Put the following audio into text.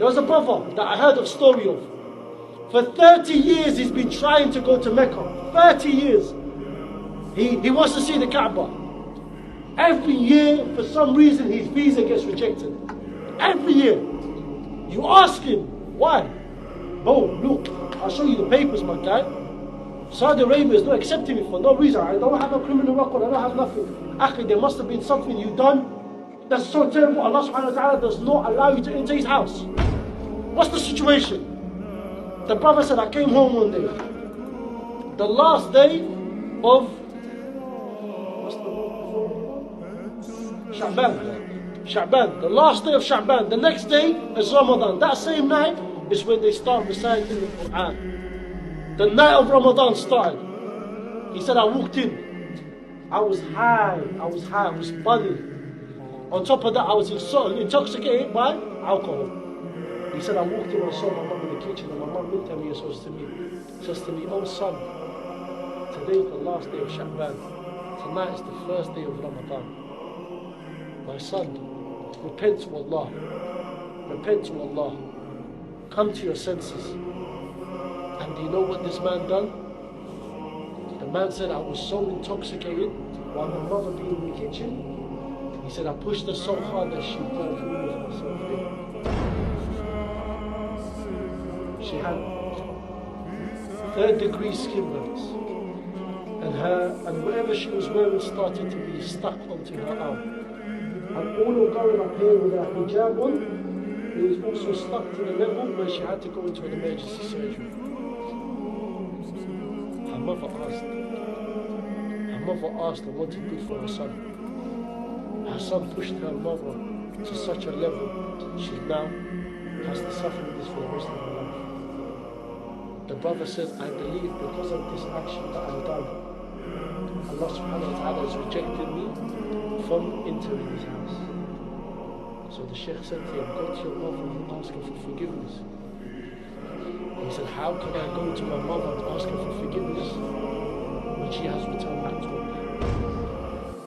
There was a brother that I heard a story of. For 30 years he's been trying to go to Mecca. 30 years. He wants to see the Kaaba. Every year, for some reason, his visa gets rejected. Every year. You ask him, why? Bro, look, I'll show you the papers, my guy. Saudi Arabia is not accepting me for no reason. I don't have a criminal record, I don't have nothing. Akhi, there must have been something you done that's so terrible. Allah subhanahu wa ta'ala does not allow you to enter his house. What's the situation? The brother said, I came home one day. The last day of Sha'ban, the last day of Sha'ban. The next day is Ramadan. That same night is when they start reciting the Quran. The night of Ramadan started. He said, I walked in. I was high, I was buzzing. On top of that, I was intoxicated by alcohol. He said, I walked in and I saw my mum in the kitchen, and my mum looked at me and says to me, oh son, today is the last day of Sha'ban. Tonight is the first day of Ramadan. My son, repent to Allah. Repent to Allah. Come to your senses. And do you know what this man done? The man said, I was so intoxicated while my mother being in the kitchen. He said, I pushed her so hard that she broke all of herself in. She had 3rd-degree skin burns. And whatever she was wearing started to be stuck onto her arm. And all of going up here with her hijab on, it was also stuck to the level where she had to go into an emergency surgery. Her mother asked and wanted good for her son. Her son pushed her mother to such a level, she now has to suffer with this for the rest of her life. The brother said, I believe because of this action that I've done, Allah subhanahu wa ta'ala has rejected me from entering his house. So the Sheikh said to him, go to your mother and ask her for forgiveness. He said, how can I go to my mother and ask her for forgiveness when she has returned back to Allah?